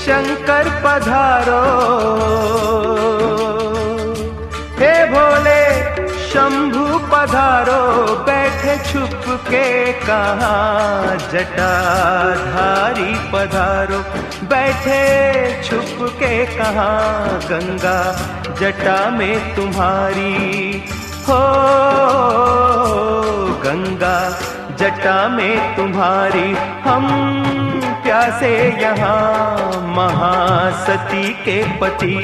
शंकर पधारो, हे भोले शंभु पधारो, बैठे छुप के कहाँ जटाधारी पधारो, बैठे छुप के कहाँ गंगा जटा में तुम्हारी हो, गंगा जटा में तुम्हारी। हम प्यासे यहाँ महासती के पति,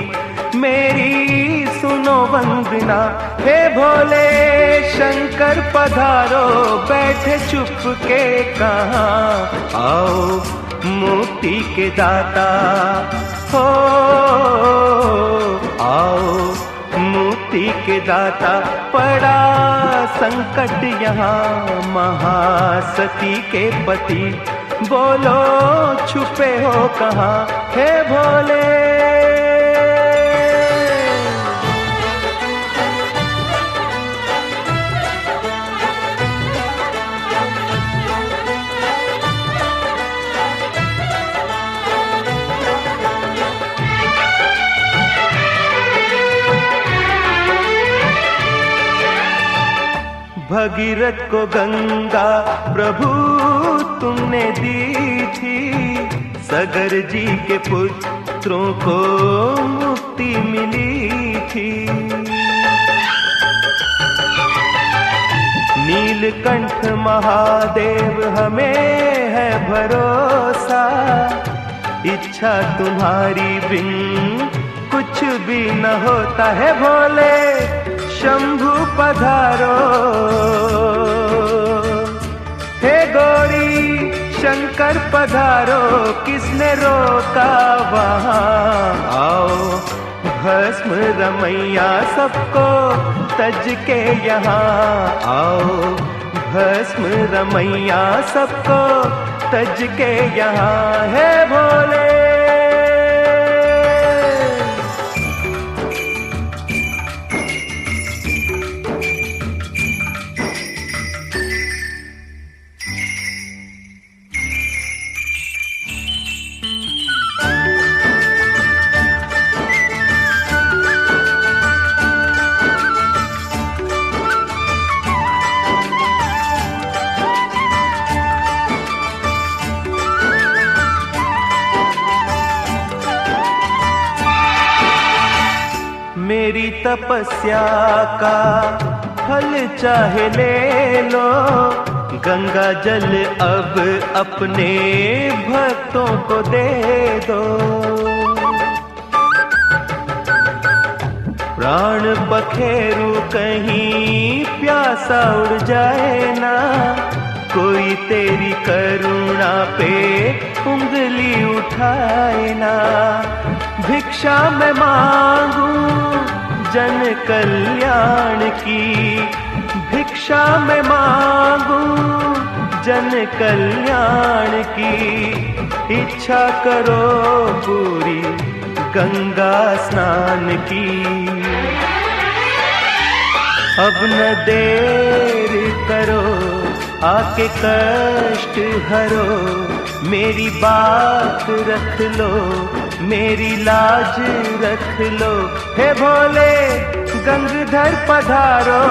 मेरी सुनो वंदना, हे भोले शंकर पधारो, बैठे चुप के कहाँ, आओ मुक्ति के दाता हो, आओ मुक्ति के दाता। पड़ा संकट यहाँ महासती के पति, बोलो छुपे हो कहाँ, हे भोले। भगीरथ को गंगा प्रभु तुमने दी थी, सगर जी के पुत्रों को मुक्ति मिली थी। नीलकंठ महादेव हमें है भरोसा, इच्छा तुम्हारी बिन कुछ भी न होता है। भोले शंभु पधारो, हे गौरी शंकर पधारो, किसने रोका वहाँ, आओ भस्म रमैया सबको तज के यहाँ, आओ भस्म रमैया सबको तज के यहाँ, हे भोले। मेरी तपस्या का फल चाहे ले लो, गंगा जल अब अपने भक्तों को दे दो। प्राण पखेरु कहीं प्यासा उड़ जाए ना, कोई तेरी करुणा पे उंगली उठाए ना। भिक्षा मैं मांगू जन कल्याण की, भिक्षा मैं मांगू जन कल्याण की, इच्छा करो पूरी गंगा स्नान की। अब न देर करो आके कष्ट हरो, मेरी बात रख लो, मेरी लाज रख लो, हे भोले गंगाधर पधारो,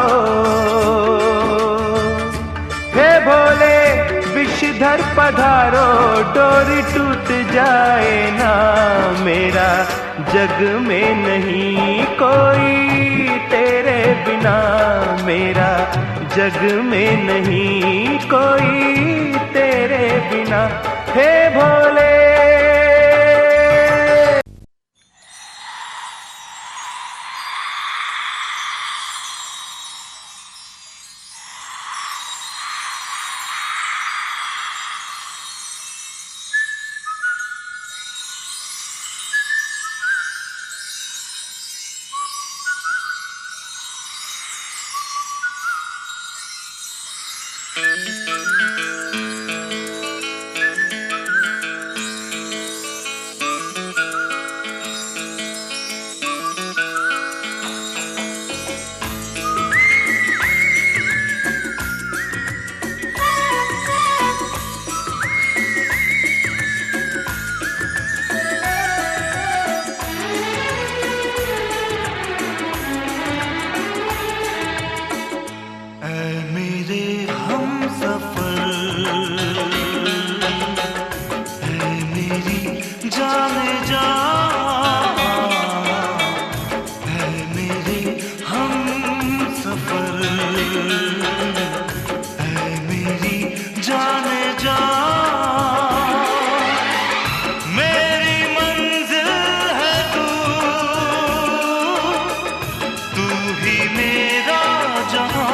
हे भोले विषधर पधारो। डोरी टूट जाए ना मेरा, जग में नहीं कोई तेरे बिना, मेरा जग में नहीं कोई तेरे बिना, हे भोले। जाने जा है मेरे हम सफर, है मेरी जाने जा मेरी मंजिल है तू, तू ही मेरा जहां।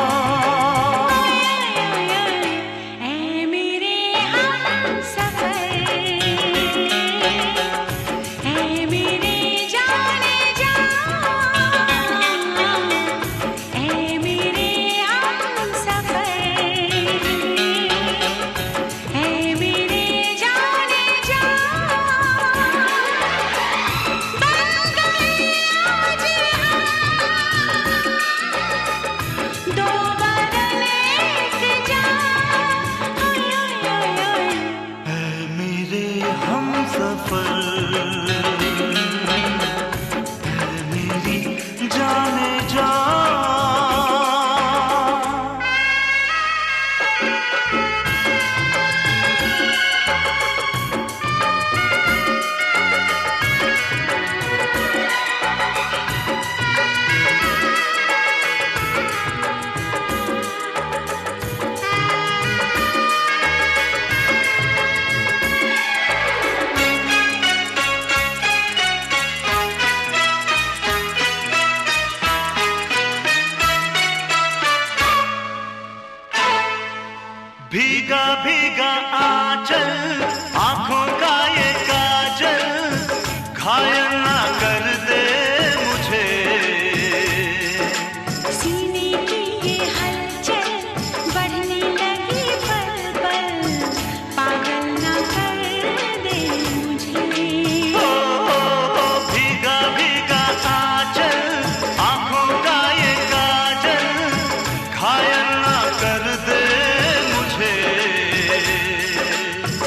भीगा भीगा आंचल आंखों का ये काजल, घायल ना कर दे मुझे। सीने की ये हलचल बढ़ने लगी पल पल, पागल ना कर दे मुझे। भीगा भीगा आंचल आंखों का ये काजल, घायल ना कर दे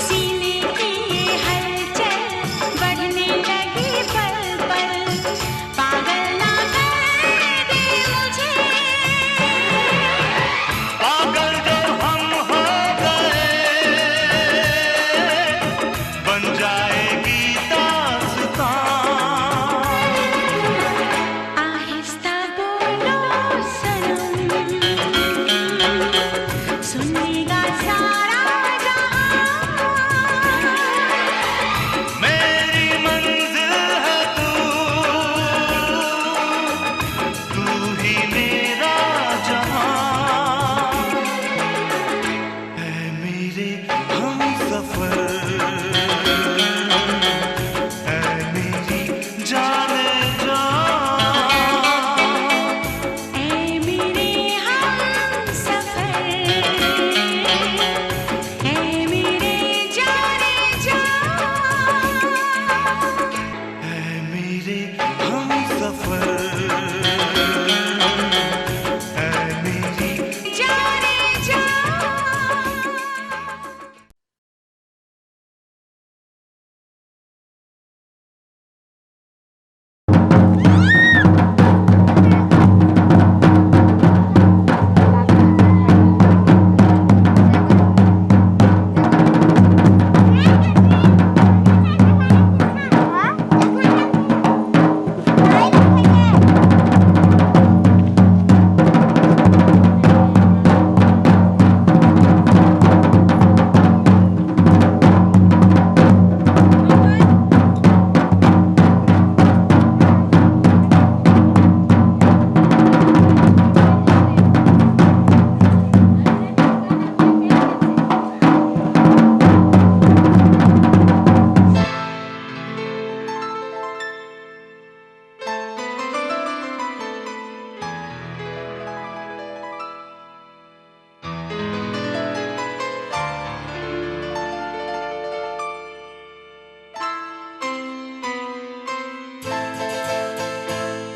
सीने की ये हलचल बढ़ने लगी पल पल, पागल ना कर दे मुझे। पागल जो हम हो गए बन जाएगी दास्तां। आहिस्ता बोलो सनम, सुनेगा सारा मेरी मंजिल है तू, तू ही मेरा जहां, है मेरे हम सफर, है मेरी जाने जा। ऐ मेरे हम सफर, ऐ मेरे जाने जा। है मेरे हम सफर, है मेरी जाने जा।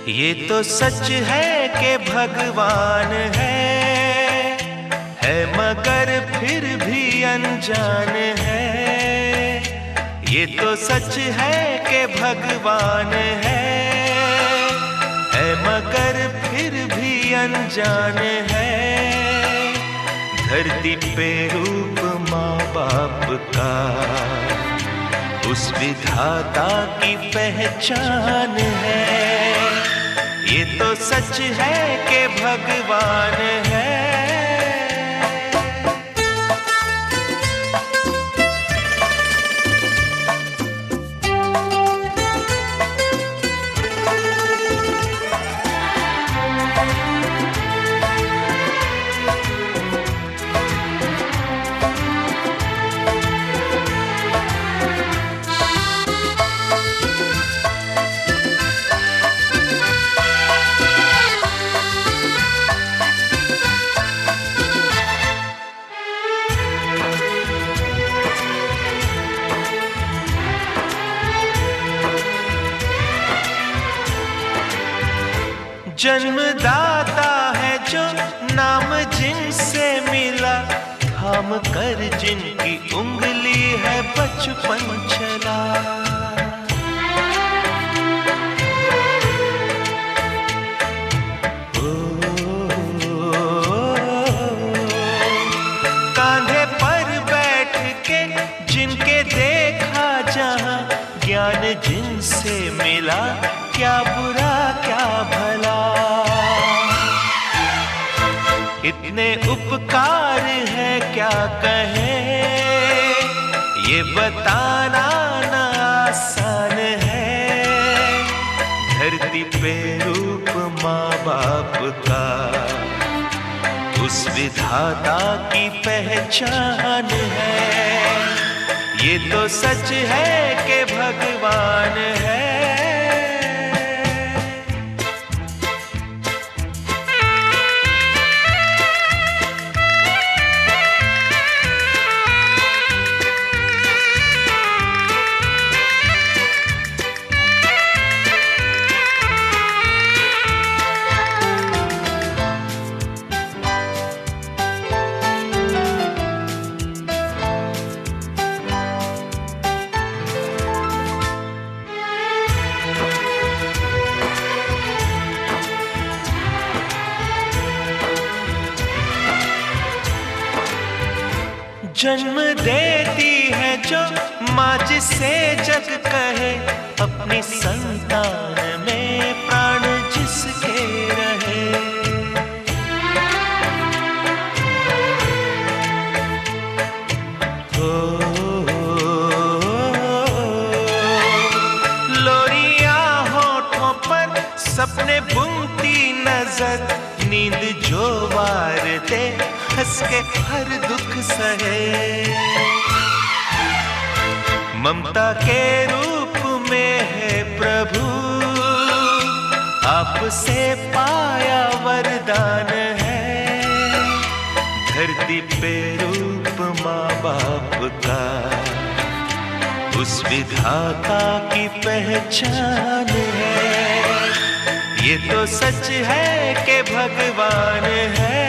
ये तो सच है कि भगवान है मगर फिर भी अनजान है। ये तो सच है कि भगवान है मगर फिर भी अनजान है। धरती पे रूप माँ बाप का उस विधाता की पहचान है। ये तो सच है कि भगवान है। जन्मदाता है जो नाम जिनसे मिला, थाम कर जिनकी उंगली है बचपन चला। कांधे पर बैठ के जिनके देखा जहां, ज्ञान जिनसे मिला, क्या बुरा क्या भला। इतने उपकार है क्या कहें, ये बताना ना आसान है। धरती पे रूप माँ बाप का, उस विधाता की पहचान है। ये तो सच है कि भगवान है। जन्म देती है जो माँ जिसे जग कहे, अपनी संतान में प्राण जिसके रहे। लोरिया होठों पर सपने बुनती नजर, नींद जो वार दे हंस के हर दुख सहे। ममता के रूप में है प्रभु, आपसे पाया वरदान है। धरती पे रूप माँ बाप का, उस विधाता की पहचान है। ये तो सच है कि भगवान है।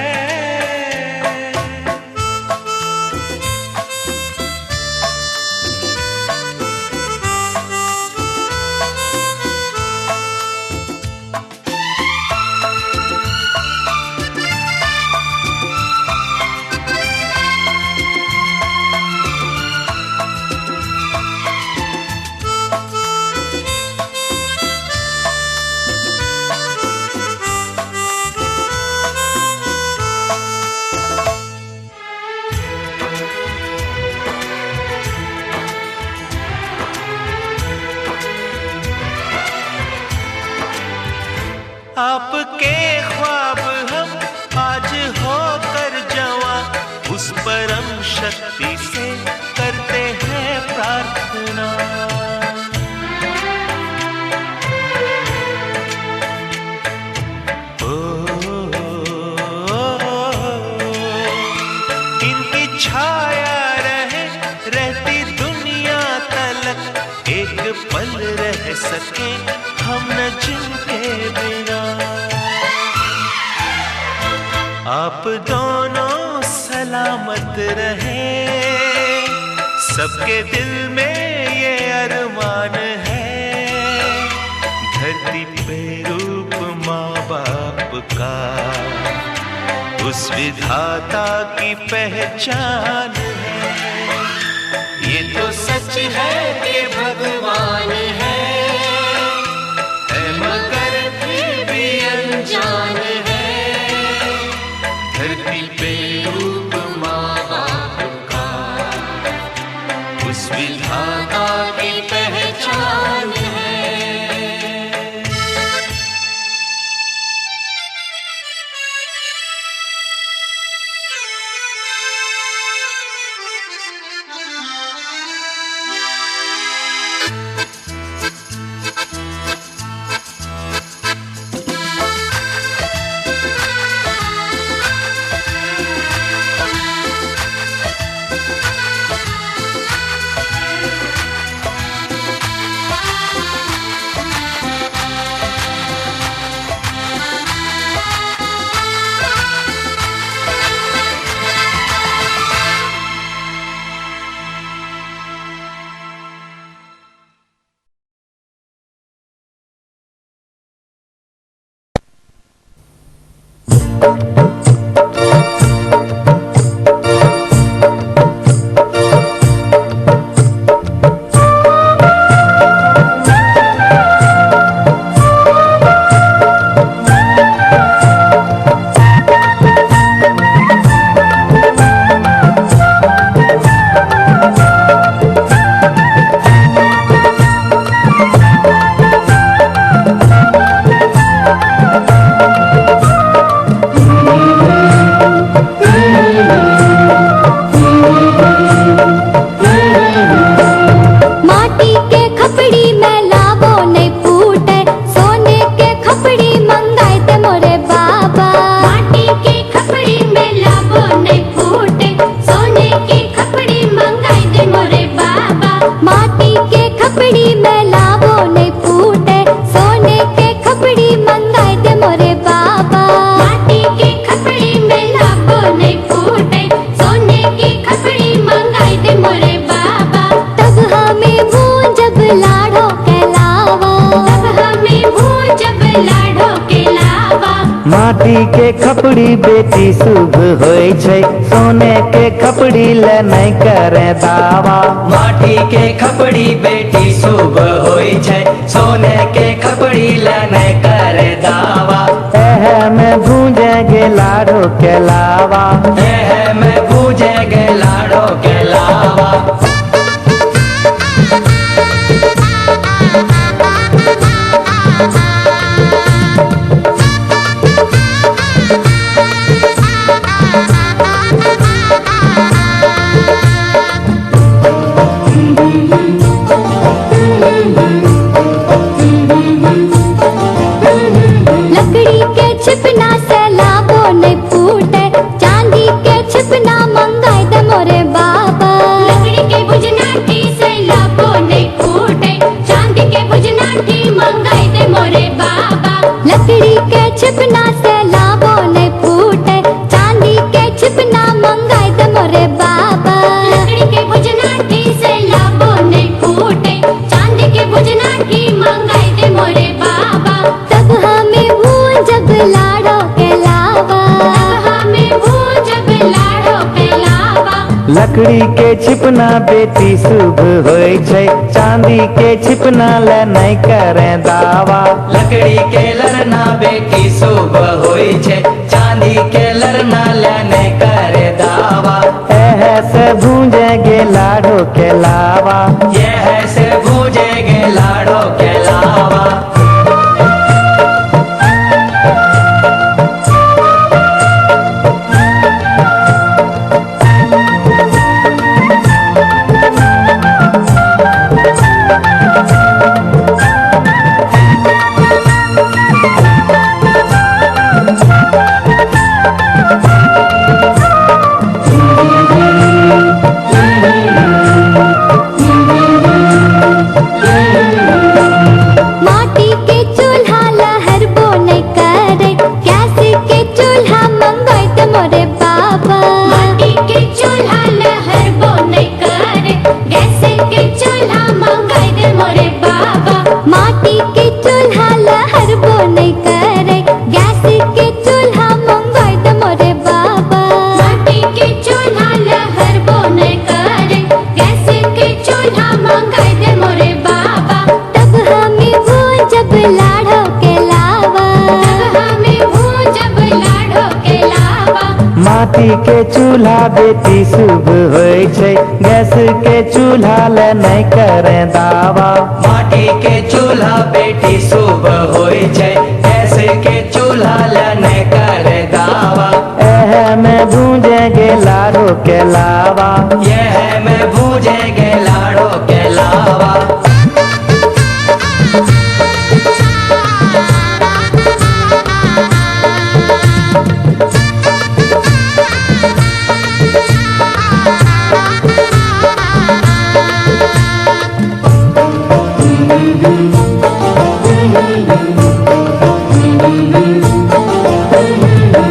आपके ख्वाब हम आज होकर जवां, उस परम शक्ति से करते हैं प्रार्थना। इनकी छाया रहे रहती दुनिया तलक, एक पल रह सके हम न जिनके बिना। आप दोनों सलामत रहे, सबके दिल में ये अरमान है। धरती पे रूप माँ बाप का, उस विधाता की पहचान है। ये तो सच है कि भगवान है मगर फिर भी अनजान है। धरती पे रूप माँ बाप का उस विधाता की पहचान है। माटी के खपड़ी बेटी शुभ होय छै, सोने के खपड़ी ले नहीं करे दावा। माटी के खपड़ी बेटी शुभ होय छै, सोने के खपड़ी ले नहीं करे दावा। एह में भूजे गे लाडो के लावा, एह में भूजे गे लाडो के लावा। लकड़ी के छिपना से लाभो नहीं फूटे, चांदी के छिपना मंगाए दे मोरे बाबा। लकड़ी के भुजनाठी से लाभो नहीं फूटे, चांदी के भुजनाठी मंगाए दे मोरे बाबा। लकड़ी के छिपना से लाभो नहीं फूटे, चांदी के छिपना मंगाए दे मोरे बाबा। लकड़ी के भुजनाठी से लाभो नहीं फूटे, चांदी के भुजनाठी मंगाए दे मोरे बाबा। तब हमें भूजब लाडो के लावा, हमें भूजब लाडो के लावा। लकड़ी के छिपना बेटी शुभ होय छै, चांदी के छिपना ले नहीं करे दावा। लकड़ी के लरना बेटी शुभ होय छै, चांदी के लरना ले नहीं करे दावा। एह से भूजे गे लाडो के लावा, यह से भूजे गे लाडो के लावा। माटी के चूल्हा बेटी शुभ होय छै, गैस के चूल्हा ले नहीं करे दावा। माटी के चूल्हा बेटी शुभ होय छै, गैस के चूल्हा ले नहीं करे दावा। एह में भूंजेगे लाड़ो के लावा, यह में भूंजेगे लाड़ो के लावा।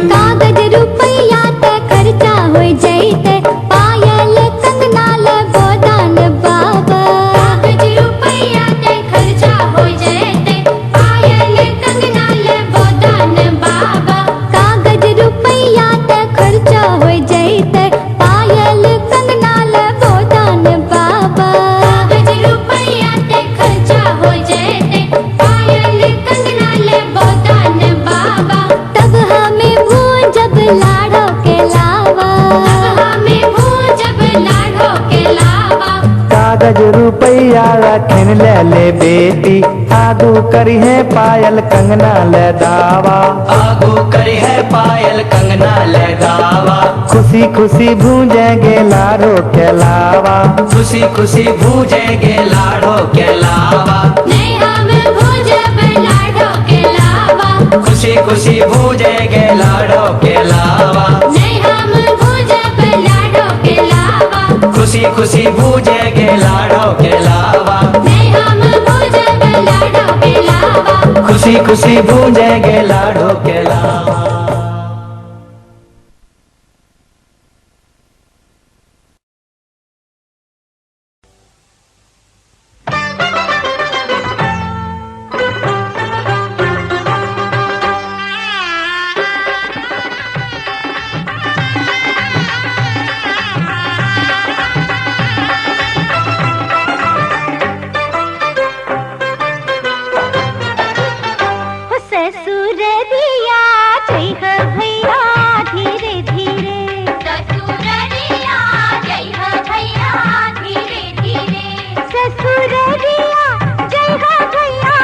कागज रुपया ते खर्चा हो जैते, पायल कंगना ले गोदान बाबा। कागज रुपया ते खर्चा हो जैते, पायल कंगना ले गोदान बाबा। कागज रुपया ते खर्चा हो जैते, पायल कंगना ले गोदान बाबा। कागज रुपया ते खर्चा हो जैते, पायल कंगना ले गोदान बाबा। तब हमें भूंजब लाड़ो के लावा, अब हमें भूंजब लाड़ो के लावा। कागज रुपया रखन ले बेटी, आगू करी है पायल कंगना ले दावा। आगू करी है पायल कंगना ले दावा। खुशी खुशी भूंजेगे लाड़ो के लावा, खुशी खुशी भूंजेगे लाड़ो के लावा। नहीं हम भूंजब लाड़ो के लावा। खुशी खुशी भूंजेगे लाड़ो के लावा। नहीं हम भूंजब लाड़ो के लावा। खुशी खुशी भूंजेगे लाड़ो के लावा। नहीं हम भूंजब लाड़ो के लावा। खुशी खुशी भूंजेगे लाड़ो के लावा। ससुररिया जय हो भैया धीरे धीरे, ससुररिया जय हो भैया धीरे धीरे। ससुररिया जय हो भैया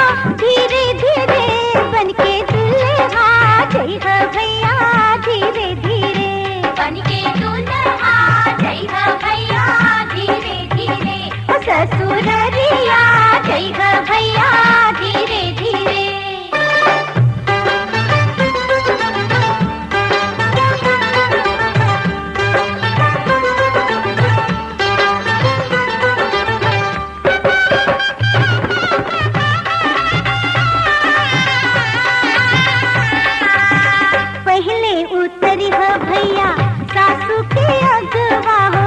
धीरे धीरे, बनके दुल्हा जय हो भैया धीरे धीरे। बनके दुल्हा जय हो भैया धीरे धीरे। ससुररिया जय हो भैया धीरे धीरे। पहले उतरी हो भैया सासू के अगवा हो,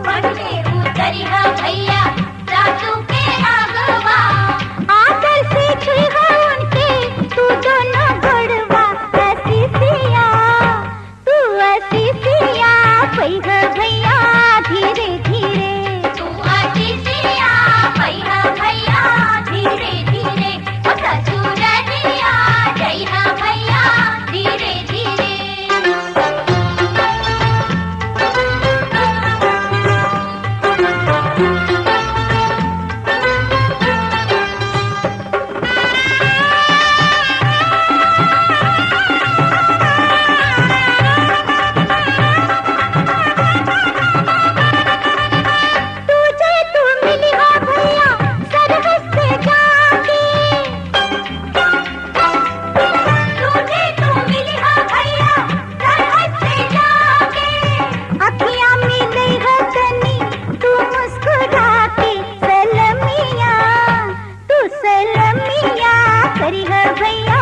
पहले उतरी हो भैया सासू के अगवा। आकर से छुई हो उनके तू दोनों गोड़वा। ऐसी सिया तू ऐसी सिया पई हो भैया धीरे धीरे। तू अतिथिया भैया भैया धीरे धीरे। ओ ससुररिया जय हो भैया धीरे धीरे। तुझे तू मिली हो भैया सरहद से जाके, तुझे तू मिली हो भैया सरहद से जाके। अखियां मिली हो तनी तू मुस्कुरा के। सलमिया तू सलमिया करी हो भैया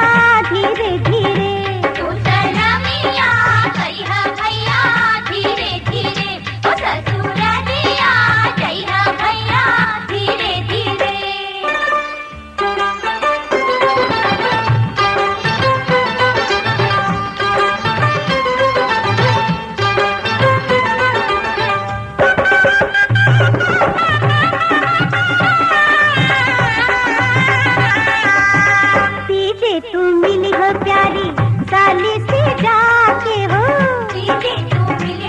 धीरे धीरे। तू सलामिया करी हो भैया धीरे धीरे। ओ ससुररिया जय हो भैया धीरे धीरे। पीछे तू मिली हो प्यारी साली से जाके हो, सीधे तू मिली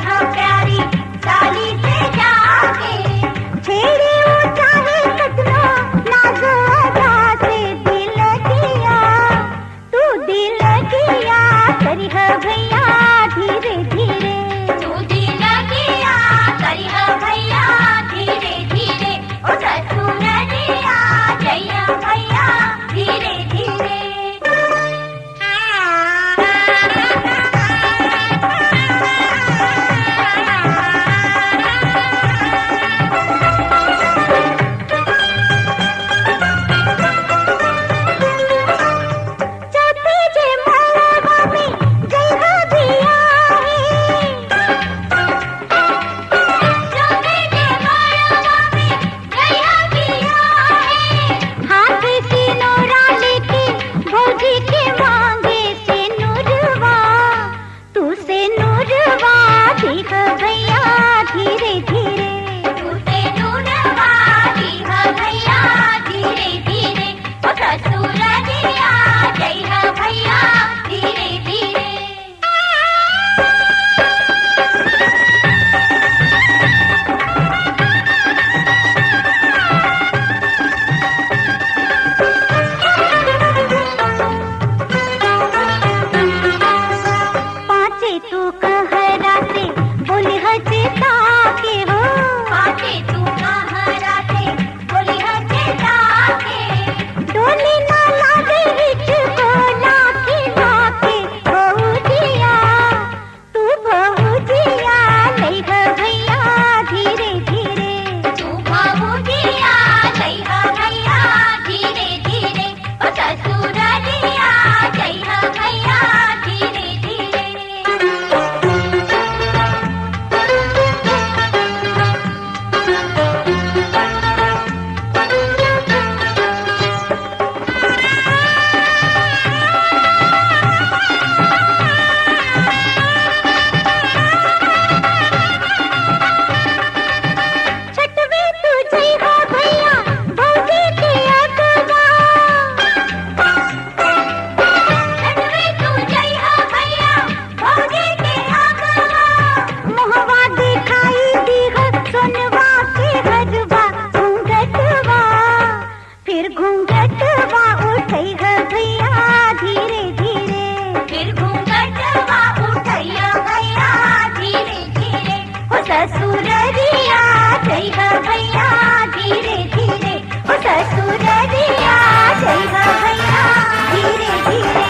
घूंघटवा उठई है भैया धीरे धीरे, फिर घूंघटवा उठैया भैया धीरे धीरे, हो ससुररिया जय है भैया धीरे धीरे, हो ससुररिया जय है भैया धीरे धीरे।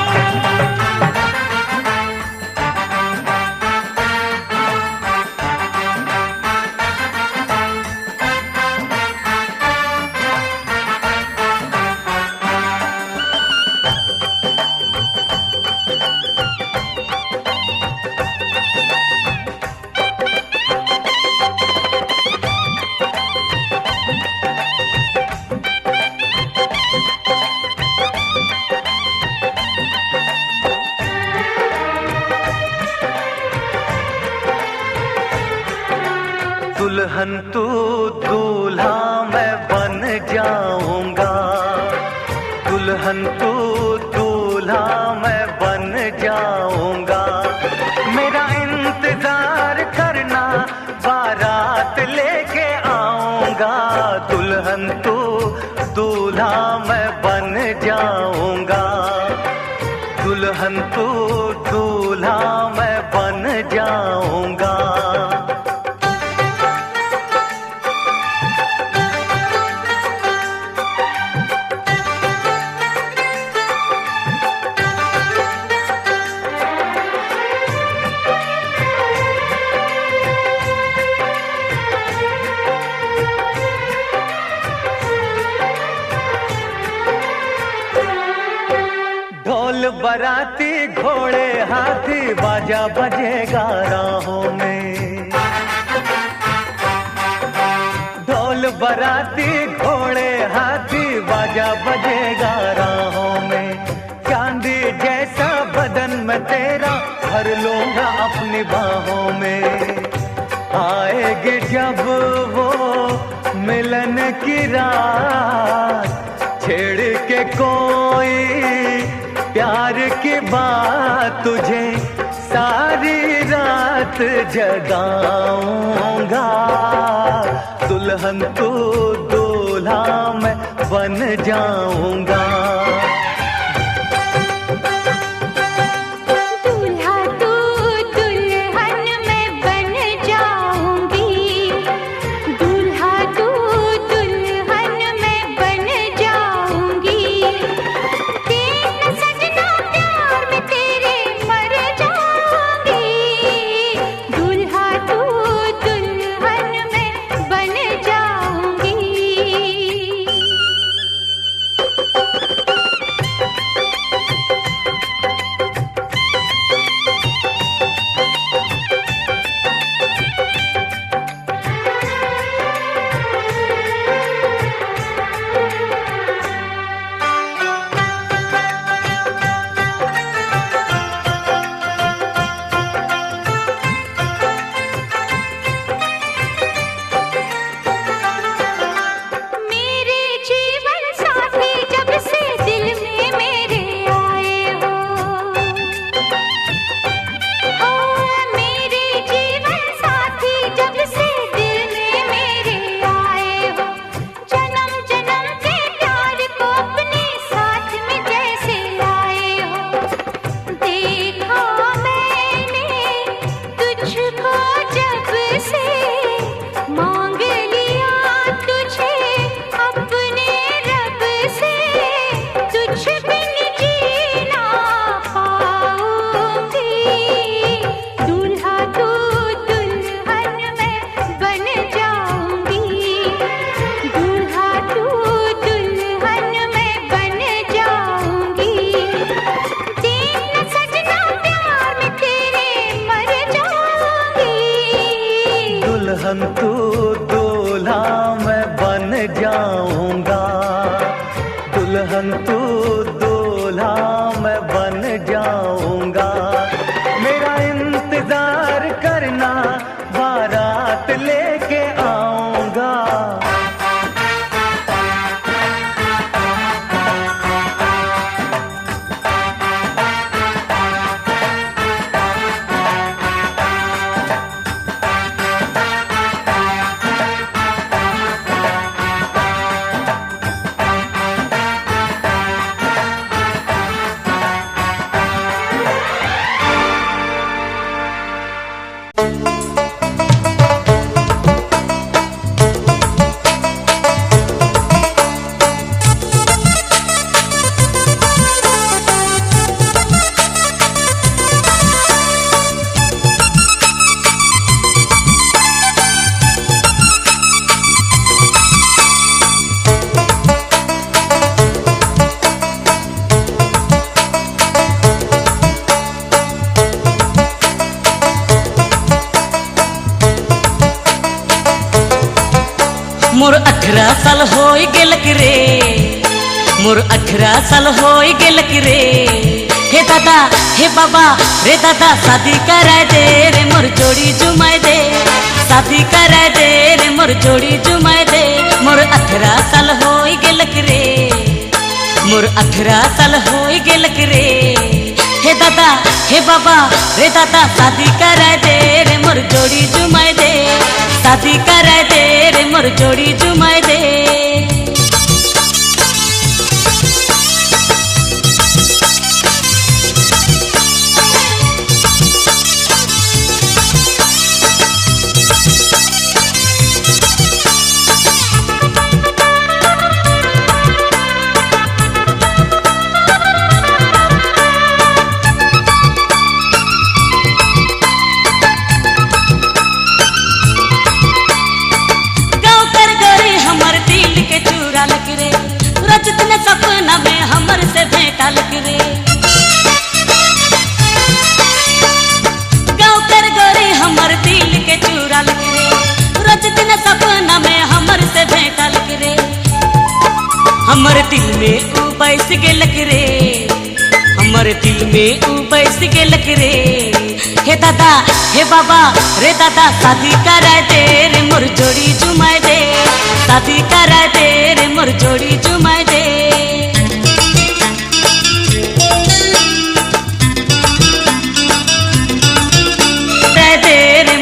दुल्हन तू दूल्हा मैं बन जाऊंगा, दुल्हन तू दूल्हा मैं बन जाऊंगा, मेरा इंतजार करना बारात लेके आऊंगा, दुल्हन तू दूल्हा मैं बन जाऊंगा, दुल्हन तू दूल्हा मैं बन जाऊंगा। ढोल बराती घोड़े हाथी बाजा बजेगा राहों में, ढोल बराती घोड़े हाथी बाजा बजेगा राहों में, चांदी जैसा बदन में तेरा भर लूंगा अपनी बाहों में, आएगी जब वो मिलन की रात, छेड़ के कोई प्यार की बात तुझे सारी रात जगाऊंगा, दुल्हन तू दूल्हा मैं बन जाऊंगा। दूल्हा तू दुल्हन मैं बन जाऊंगी, दूल्हा तू दुल्हन मैं बन जाऊंगी, तेरा सजना प्यार में तेरे मर जाऊंगी, दूल्हा तू दुल्हन मैं बन जाऊंगी। मेरे जीवन साथी जब से दिल में मेरे आए हो, मेरे जीवन साथी जब से दिल में मेरे आए हो, जन्म जन्म के प्यार को अपने साथ में जैसे लाए हो, देखा मैंने तुझको जब से, मांग लिया तुझे अपने रब से, तुझ बिन जी ना पाऊंगी, दूल्हा तू दुल्हन मैं बन जाऊंगी, दूल्हा तू दुल्हन मैं बन जाऊंगी, तेरा सजना प्यार में तेरे मर जाऊंगी, दुल्हन तू दूल्हा मैं बन जाऊंगा, दुल्हन तू दूल्हा मैं बन जाऊंगा, मेरा इंतजार करना बारात लेके आऊंगा। मोर 18 साल होई गेलक रे, मोर 18 साल होई गेलक रे। हे दादा हे बाबा रे दादा शादी कराए दे रे मोर जोड़ी जुमाए दे, शादी कराए दे रे मोर जोड़ी जुमाए दे। मोर 18 साल होई गेलक रे, मोर 18 साल होई गेलक रे। हे दादा हे बाबा रे दादा शादी कराए दे रे मोर जोड़ी जुमाए दे, शादी कराए दे रे मोर जोड़ी जुमाए दे। सपना में हमर से भेंटा लग रे, गाँव कर गोरी हमर दिल के चूरा लग रे। रोज दिन सपना में हमर से भेंटा लग रे, हमर दिल में ऊ बैस गेलक रे, हमर दिल में ऊ बैस गेलक रे। हे दादा हे बाबा रे दादा शादी कराए दे रे मोर जोड़ी जुमाए दे, शादी कराए दे रे मोर जोड़ी जुमाए दे।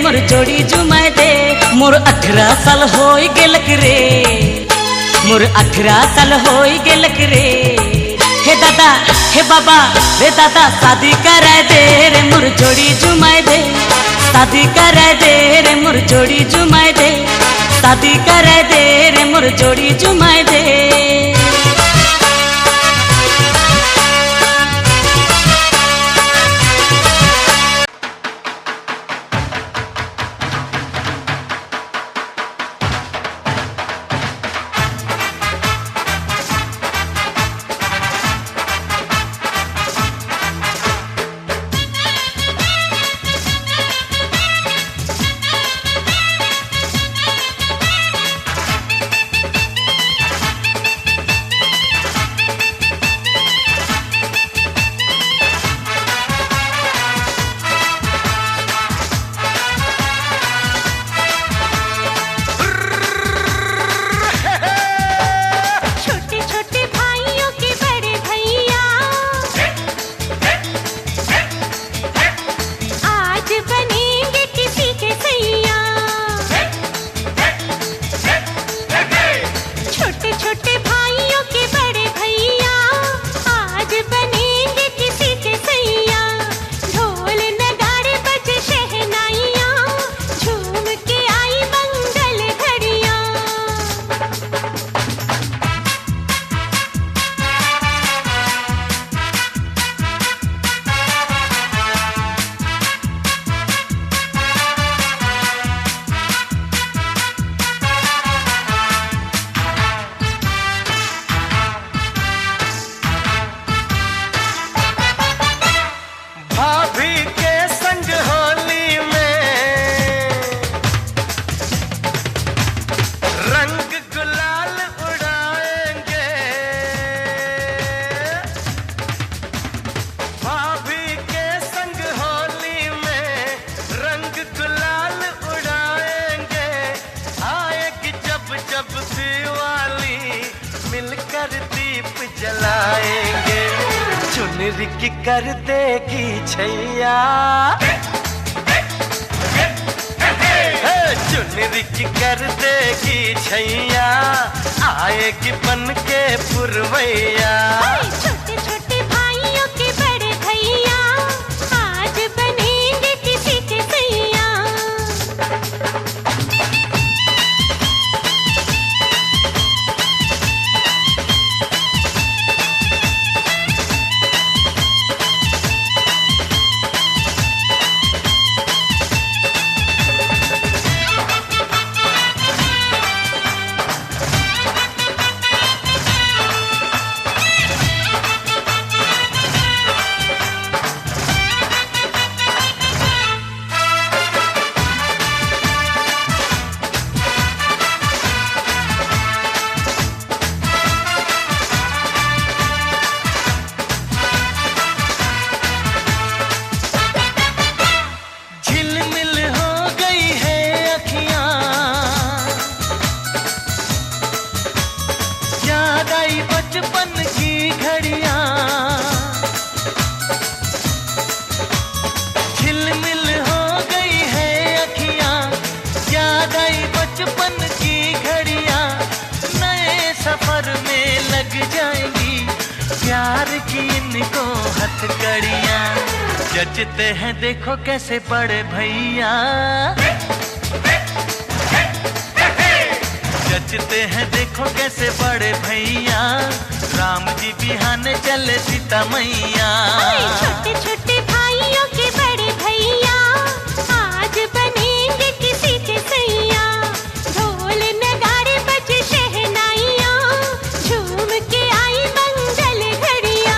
मोर जोड़ी जुमाए दे। मोर 18 साल होई गेलक रे, मोर 18 साल होई गेलक रे। हे दादा हे बाबा रे दादा शादी कराए दे रे मोर जोड़ी जुमाए दे, शादी कराए दे रे मोर जोड़ी जुमाए दे, शादी कराए दे रे मोर जोड़ी जुमाए दे। जलाएंगे चुनरी की कर देगी छैया, चुनरी की कर देगी छैया, आएगी बन के पुरवैया। छोटे छोटे भाइयों के बड़े भैया आज बनेंगे किसी के सैया। घड़ियां, झिलमिल हो गई है अखियां, याद आई बचपन की घड़ियां, नए सफर में लग जाएंगी प्यार की इनको हथकड़ियां। जचते हैं देखो कैसे बड़े भैया, जचते हैं देखो कैसे बड़े भैया, राम जी बिहाने चले सीता मैया। छोटे छोटे भाइयों के बड़े भैया आज बनेंगे किसी के सैया। ढोल नगाड़े बजे शहनाइयाँ, झूम के आई मंगल घड़ियाँ।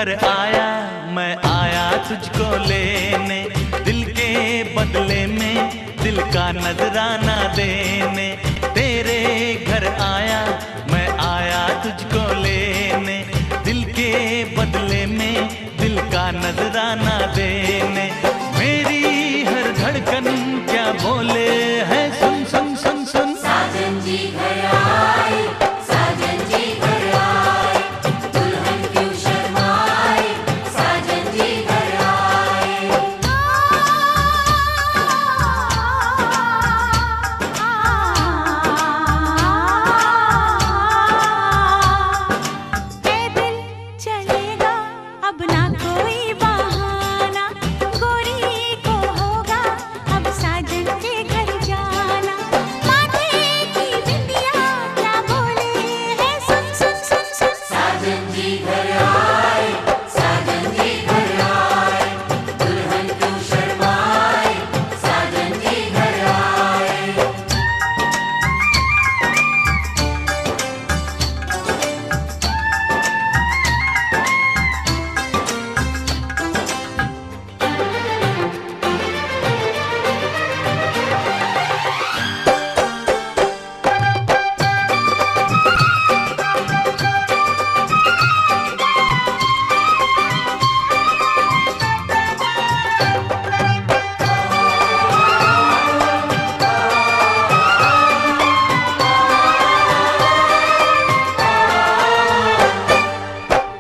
घर आया मैं आया तुझको लेने, दिल के बदले में दिल का नजराना देने। तेरे घर आया मैं आया तुझको लेने, दिल के बदले में दिल का नजराना देने। मेरी हर धड़कन क्या बोले है, सुन सुन सुन सुन। साजन जी घर आए, साजन जी घर आए, दुल्हन क्यों शर्माए, साजन जी घर आए। ए दिल चलेगा अब ना कोई बहाना, गोरी को होगा अब साजन के घर जाना। माथे की बिंदिया क्या बोले है, सुन सुन सुन सुन। साजन जी घर आए, साजन जी घर आए, दुल्हन क्यों शर्माए, साजन जी घर आए।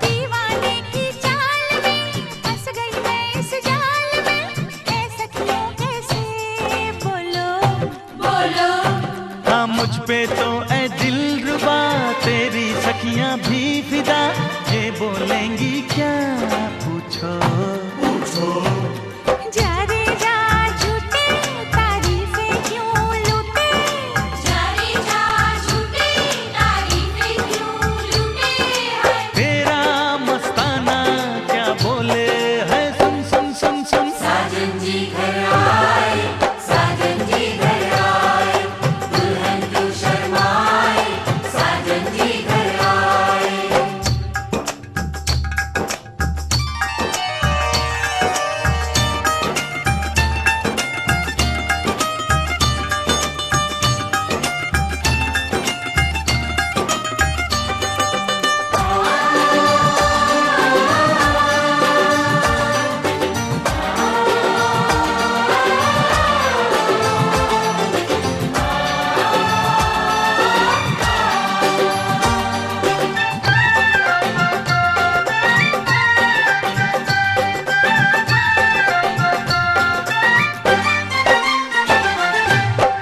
दीवाने की चाल में फंस गई मैं इस जाल में, ऐ सखियों कैसे बोलो बोलो हाँ मुझ पे तो ऐ दिलरुबा तेरी सखियां भी फिदा, ये बोलेंगी क्या पूछो। जा रे जा झूठे तारीफें क्यों लूटे, जा रे जा झूठी तारीफें क्यों लूटे हैं। तेरा मस्ताना क्या बोले है, सुन सुन सुन सुन। साजन जी घर आए, साजन जी घर आए, दुल्हन क्यों शर्माए, साजन जी घर आए।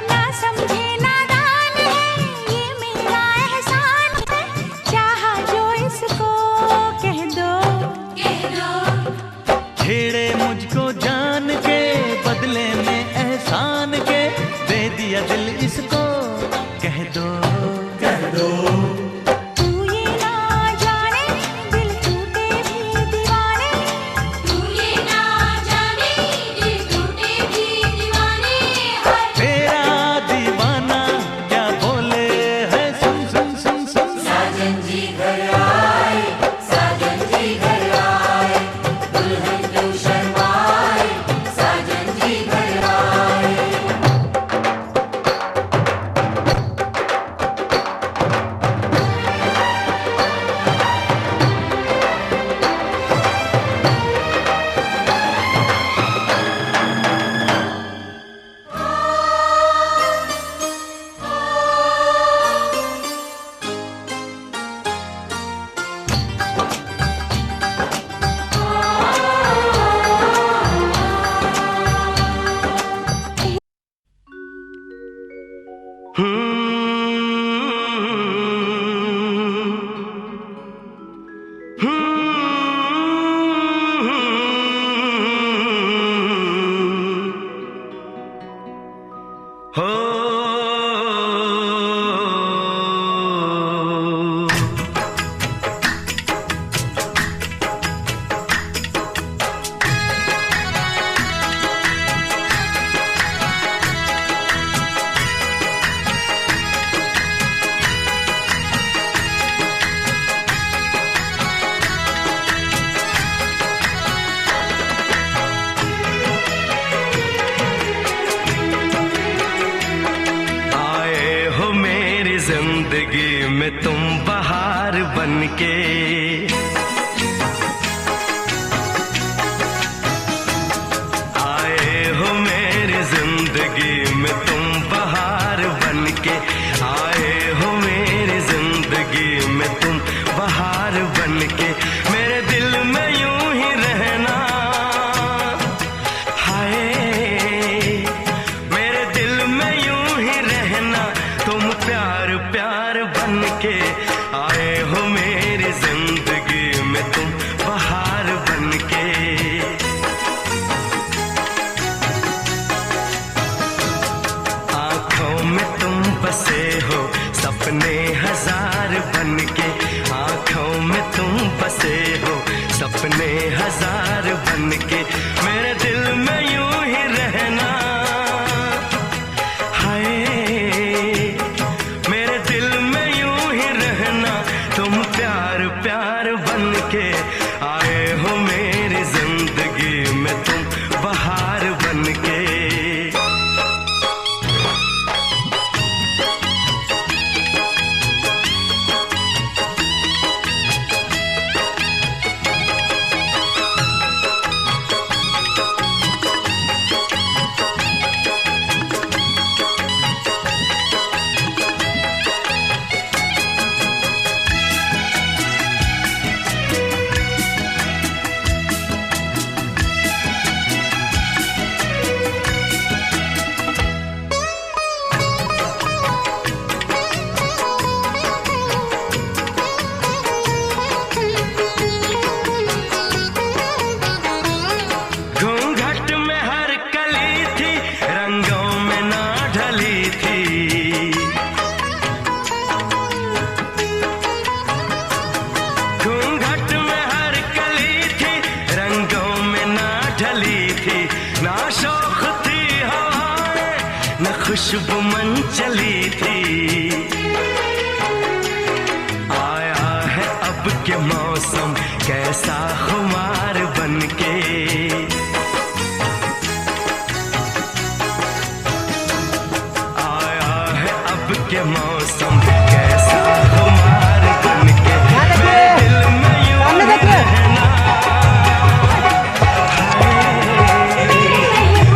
ना समझे नादान है ये मेरा एहसान है, चाहा जो इसको कह दो। कह दो छेड़े मुझको जान के बदले में एहसान के, दे दिया दिल इसको कह दो। तू ये ना जाने दिल टूटे भी दीवाने, तू ये ना जाने दिल टूटे भी दीवाने हैं। तेरा दीवाना क्या बोले है, सुन सुन सुन सुन। साजन जी घर आए, साजन जी घर आए, दुल्हन क्यों शर्माए, साजन जी घर आए। जिंदगी में तुम बहार बनके आए हो, मेरी जिंदगी में तुम बहार बनके आए हो, मेरी जिंदगी में तुम बहार बनके। मेरे दिल में यूं ही रहना, हाय मेरे दिल में यूं ही रहना, तुम प्यार प्यार बनके आए हो, मेरी जिंदगी में तुम बहार बनके। आंखों में तुम बसे हो सपने हजार बनके, आंखों में तुम बसे हो सपने हजार बनके। मेरे दिल में यूं ही रहना, हाय मेरे दिल में यूं ही रहना, तुम प्यार प्यार बनके आए हो, मेरी जिंदगी में तुम बहार बनके। घूंघट में हर कली थी, रंगों में ना ढली थी। घूंघट में हर कली थी, रंगों में ना ढली थी। ना शौक थी हवाएं, न खुशबू मन चली थी। आया है अब के मौसम कैसा खुमार बनके, आया है अब के मौसम कैसा खुमार बनके। मेरे दिल में यूं ही रहना, हाय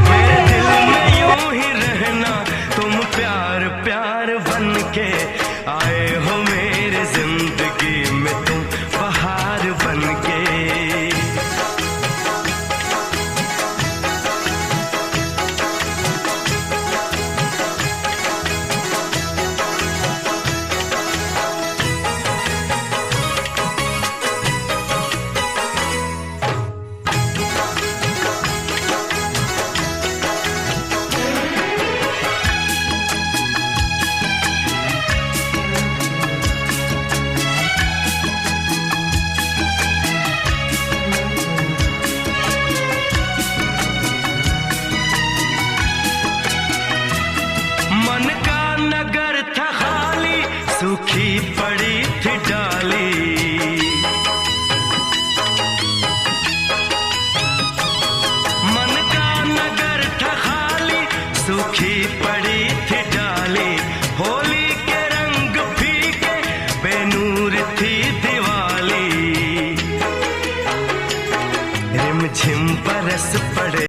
मेरे दिल में यूं ही रहना, तुम प्यार प्यार बनके आए हो, मेरी जिंदगी में तुम बहार बनके। मन का नगर था खाली, सूखी पड़ी थी डाली। मन का नगर था खाली, सूखी पड़ी थी डाली। होली के रंग फीके, बेनूर थी दिवाली। रिमझिम बरस पड़े,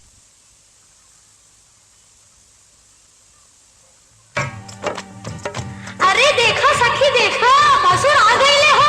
अरे देखो सखी देखो, मसूर आ गईले हो।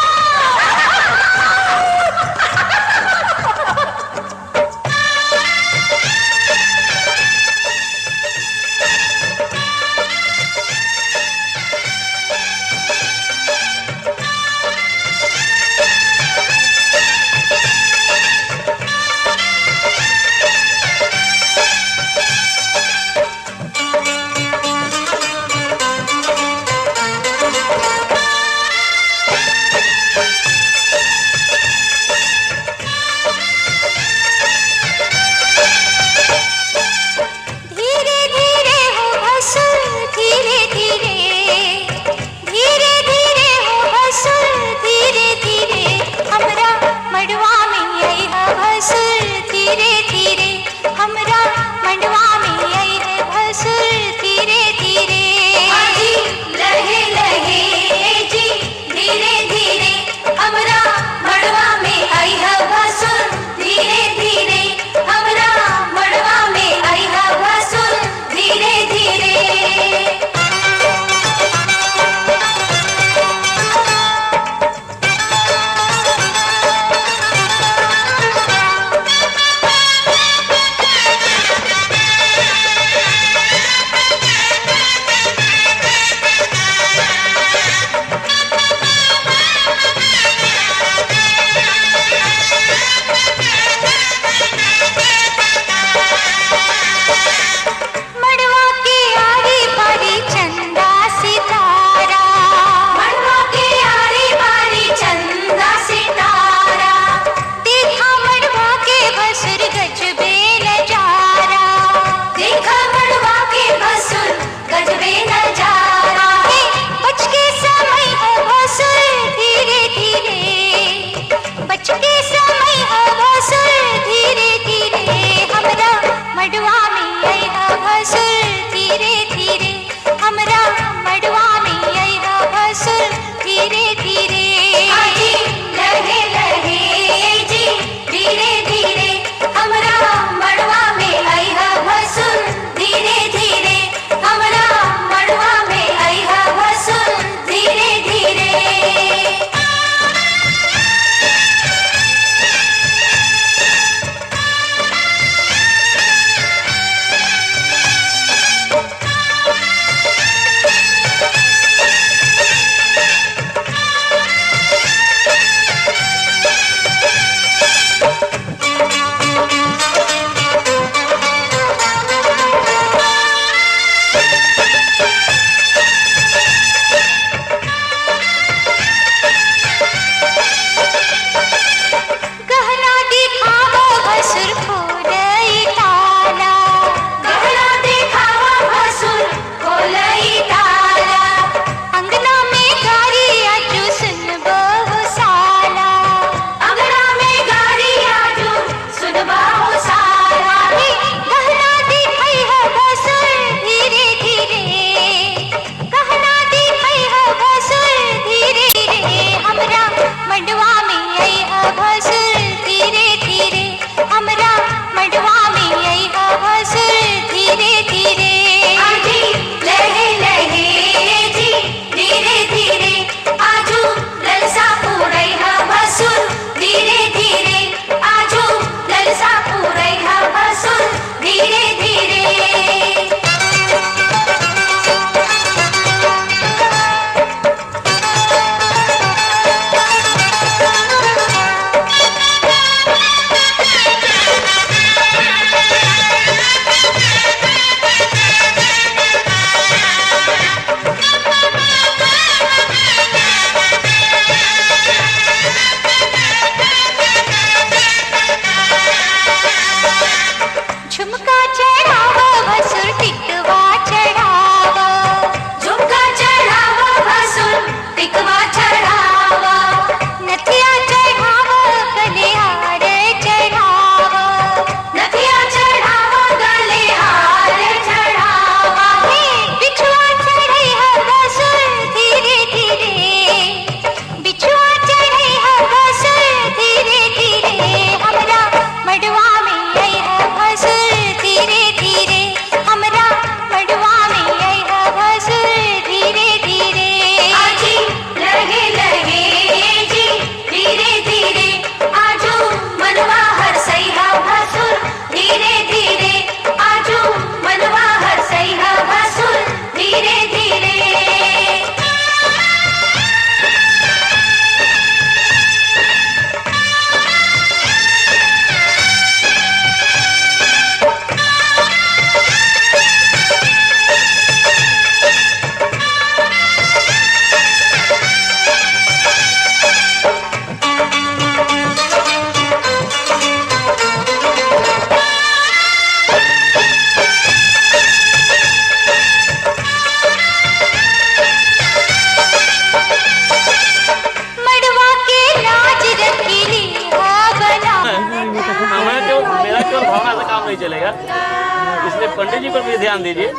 पंडित जी पर भी ध्यान दीजिए।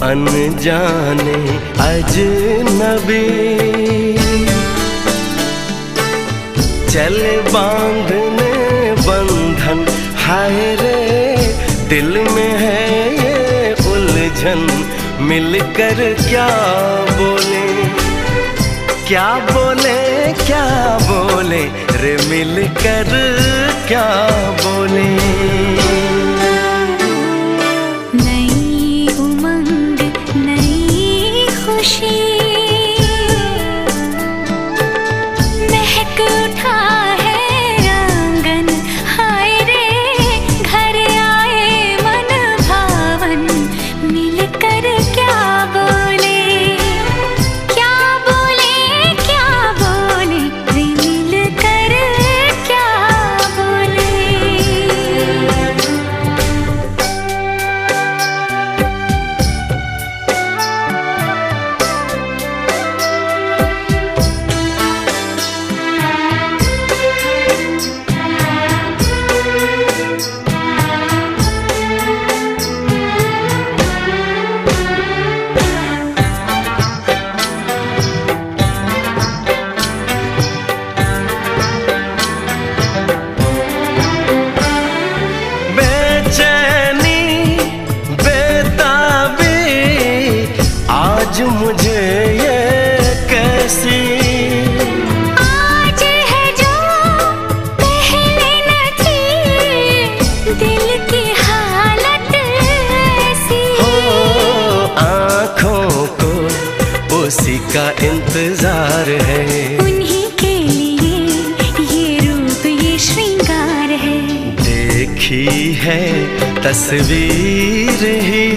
अनजाने अजनबी चले बांधने बंधन, हाय रे दिल में है ये उलझन, मिलकर क्या बोले क्या बोले क्या बोले रे, मिलकर क्या बोले। महक उठा है आंगन, हाय रे घर आए मन भावन, मिलकर क्या बोले क्या बोले क्या बोले रे, मिलकर क्या बोले। आज मुझे ये कैसी आज है जो पहले न थी, दिल की हालत ऐसी हो, आँखों को उसी का इंतजार है, उन्हीं के लिए ये रूप ये श्रृंगार है। देखी है तस्वीर ही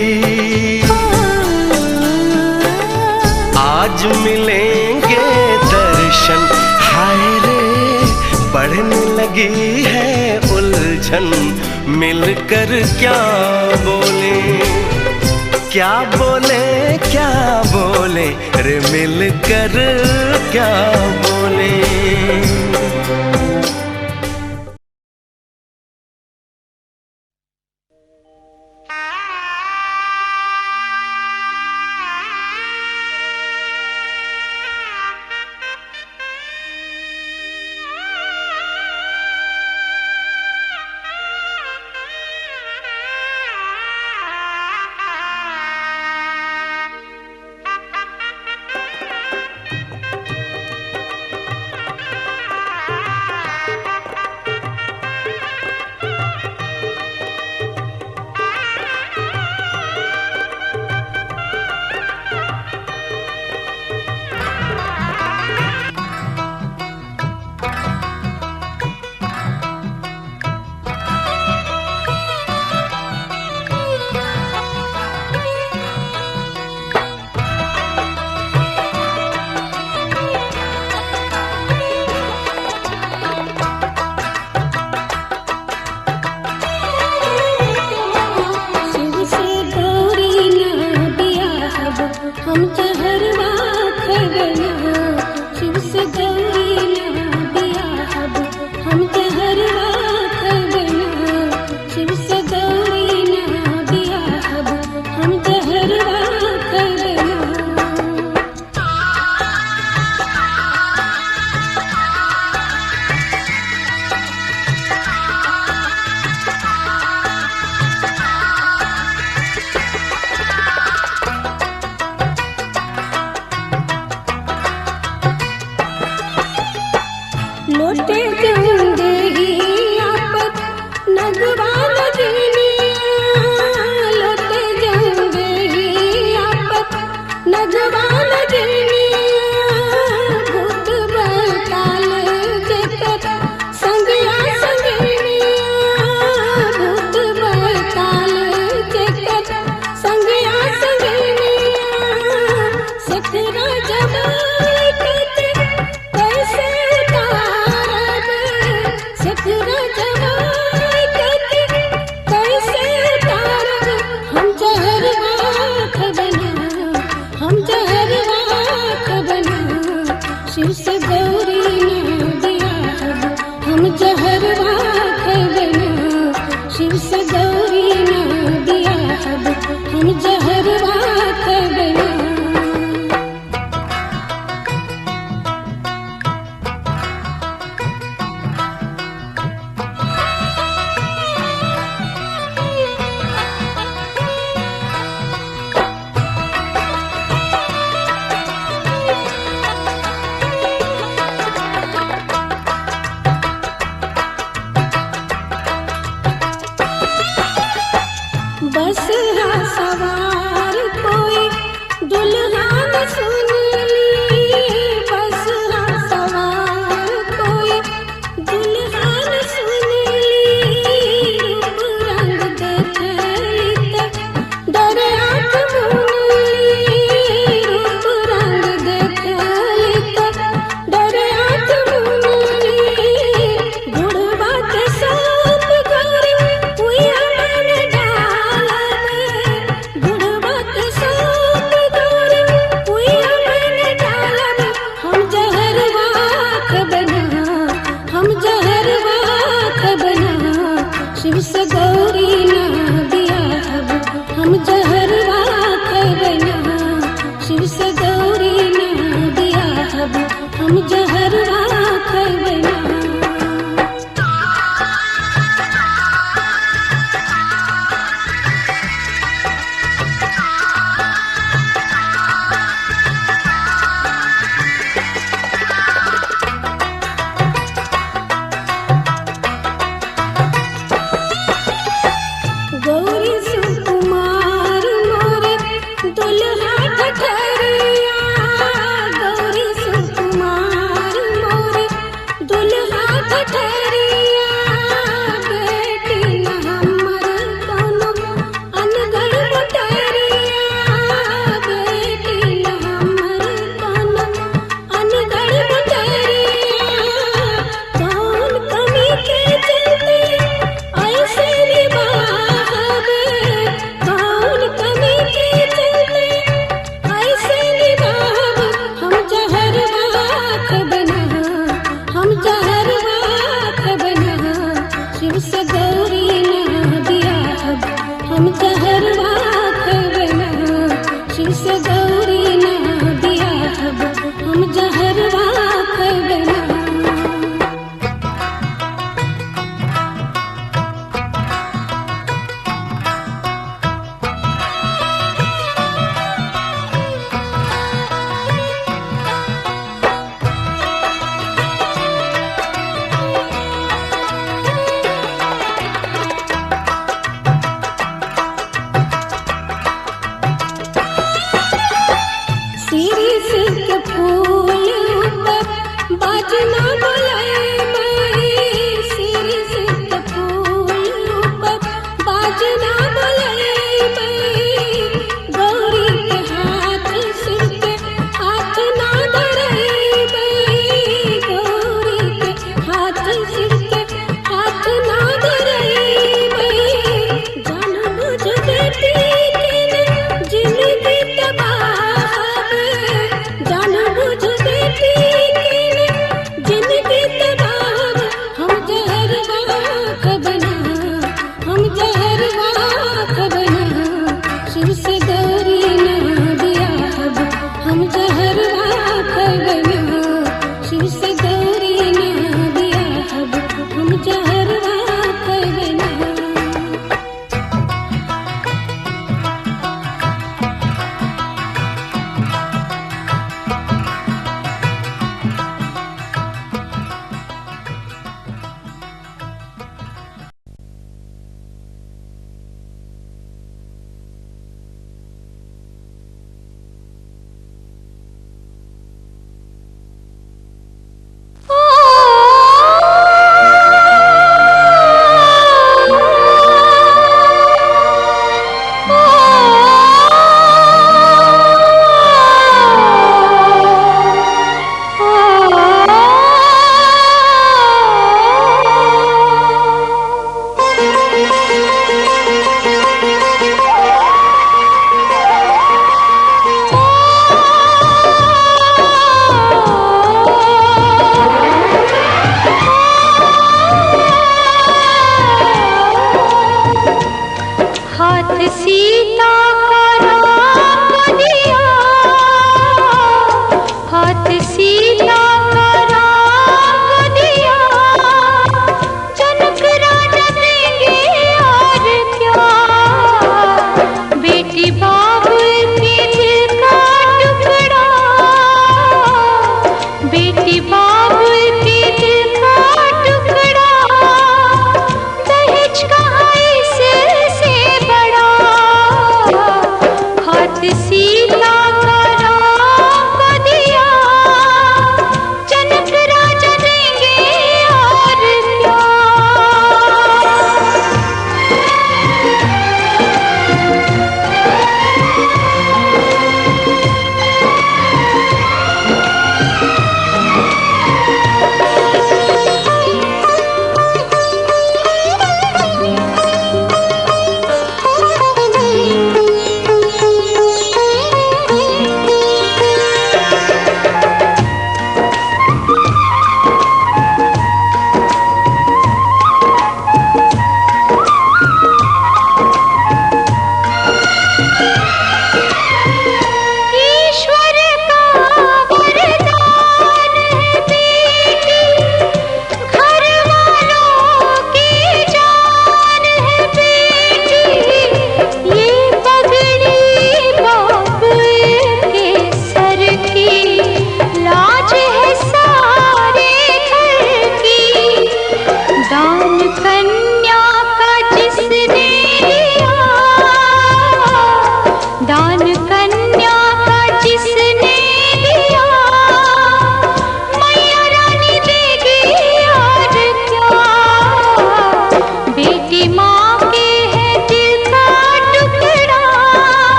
आज मिलेंगे दर्शन, हाय रे बढ़ने लगी है उलझन, मिलकर क्या बोले क्या बोले क्या बोले रे, मिलकर क्या बोले। लोटे जाऊंगे ही आपत नगवा लगनिया, लोटे जाऊंगे ही आपत नगवा लगनिया। शिव से गौरी ना दिया अब हम जहरवा खबना शिव से गौरी ना दिया अब हम जहरवा खबना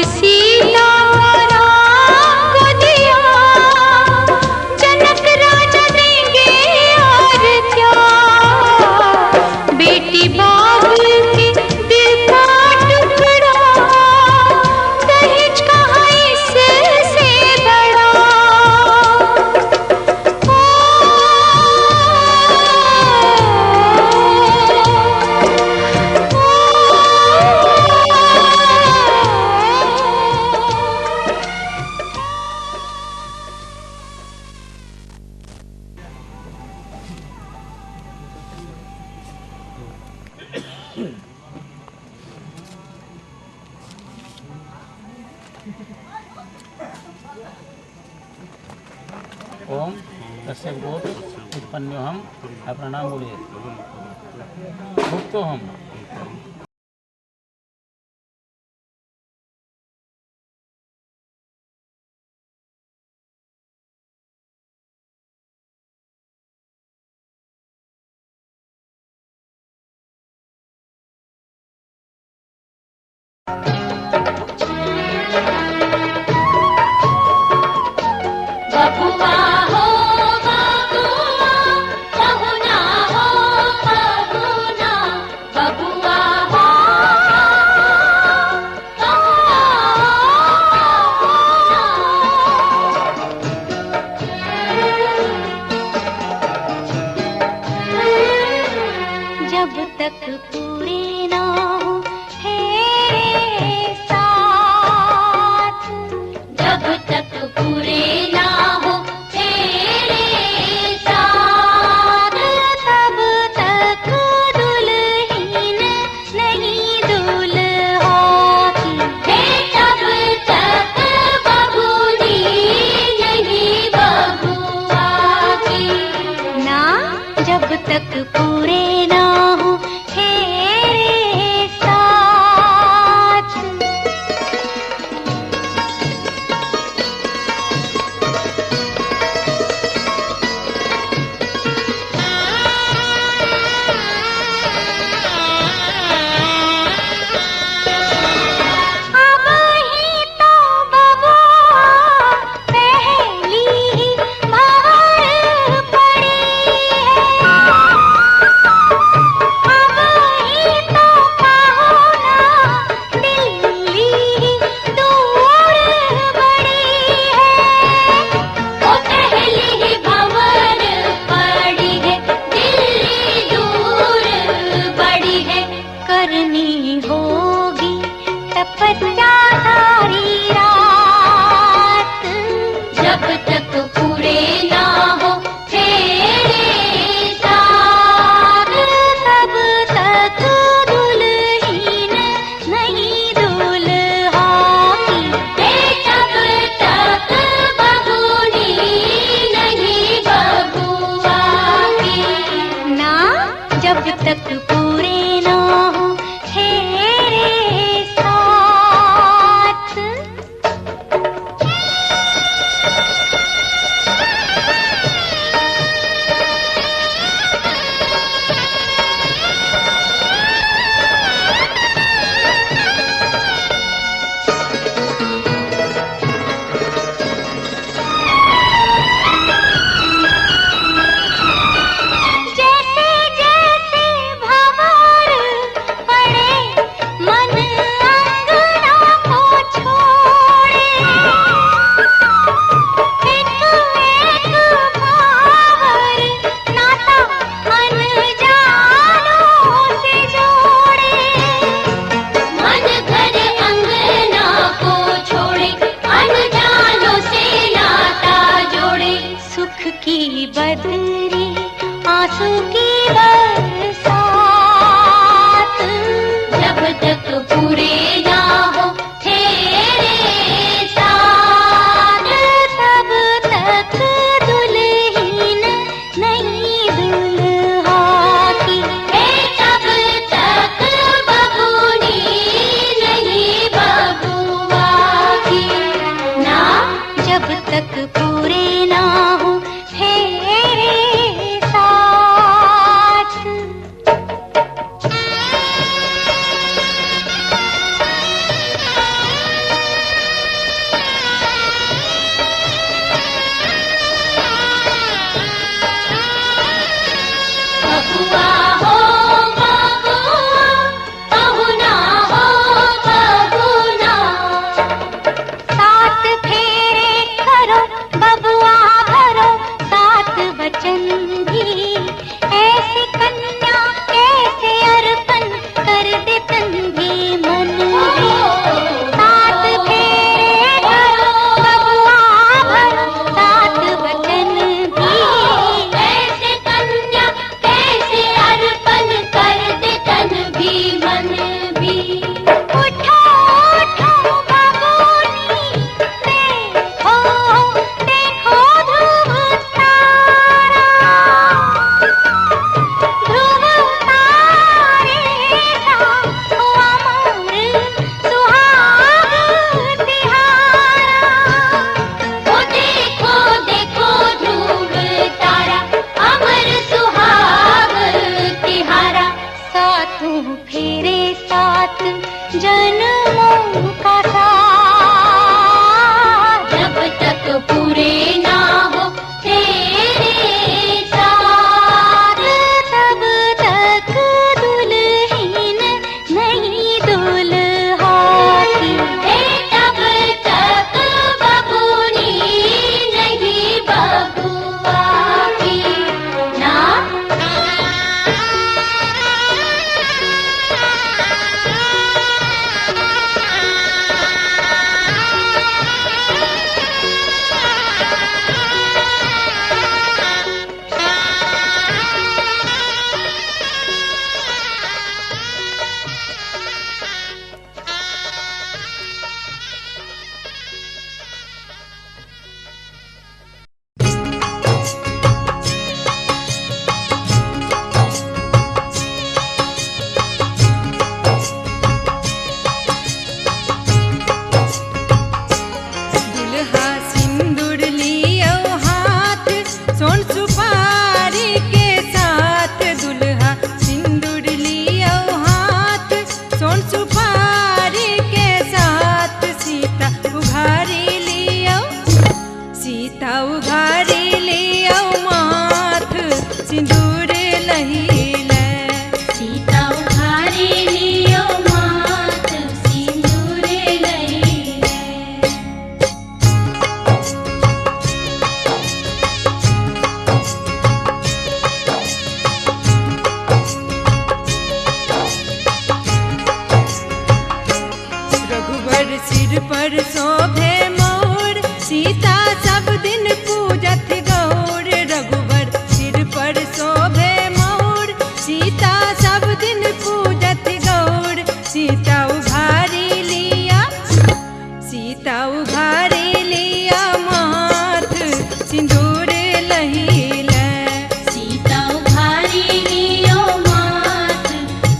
सीता राम को दिया, जनक राजा देंगे और क्या। बेटी बाबुल के दिल का टुकड़ा, दहेज कहाँ इससे बड़ा। ओम तस्य गोत्र उत्पन्नो हम। अपना नाम बोलिए। भुक्तो हम। बबुआ हो बबुआ, बहुना हो बहुना, बबुआ हो जब तक पूरे ना हो तेरे साथ, जब तक पूरे ना हो तेरे साथ, तब तक दुल्हन नहीं दूल्हा की। हे तब तक बबूनी नहीं बबुआ की। ना जब तक पूरे ना हो तेरे साथ। अब ही तो बबुआ पहली बार पड़ी है। अब ही तो कहो ना दिल्ली दूर बड़ी है। वो पहली ही भंवर पड़ी है, दिल्ली दूर बड़ी है। करनी होगी तपस्या सारी रात, जब तक पूरे ना हो तेरे साथ, तब तक दुल्हन नहीं दूल्हा की। हे तब तक बबूनी नहीं बबुआ की। ना जब तक पूरे ना हो तेरे साथ। जैसे जैसे भंवर पड़े मन अंगना को छोड़े, एक एक भावर नाता अनजानों से जोड़े। मन घर अंगना को छोड़े, अनजानों से नाता जोड़े। सुख की बदरी आंसू की बरसात, जब तक पूरे ना हो तेरे साथ, तब तक दुल्हन नहीं दूल्हा की। हे तब तक बबूनी नहीं बबुआ की। ना जब तक पूरे ना हो तेरे पर शोभे मोर सीता सब दिन पूजत गौर रघुवर सिर पर शोभे मोर सीता सब दिन पूजत गौर सीता उघारी लिया माथ सिंदूर लहीले सीता उघारी लियो माथ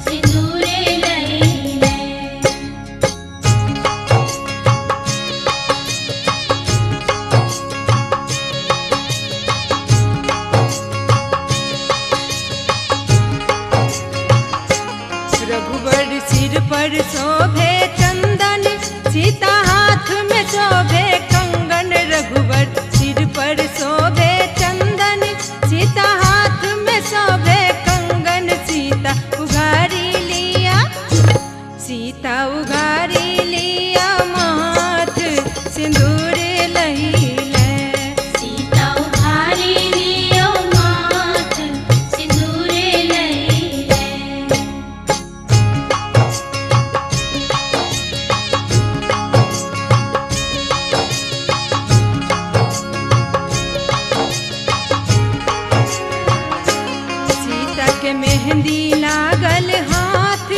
सिंदूर लहीले रघुवर सिर पर शोभे चंदन सीता हाथ में शोभे कंगन रघुवर सिर पर शोभे चंदन सीता हाथ में शोभे कंगन सीता उघारी लिया माथ सिंदूर लहीले सीता उघारी लियो माथ सिंदूर लहीले सीता के मेहंदी लागल हाथ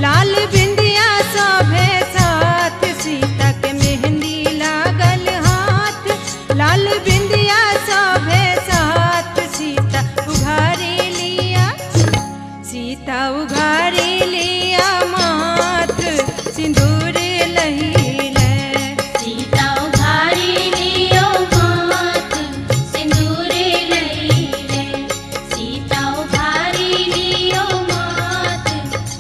लाल बिंदिया शोभे साथ सीता के मेहंदी लागल हाथ लाल बिंदिया शोभे साथ सीता उघारी लिया माथ सिंदूर लहीले सीता उघारी लियो माथ सिंदूर लहीले सीता उघारी लियो माथ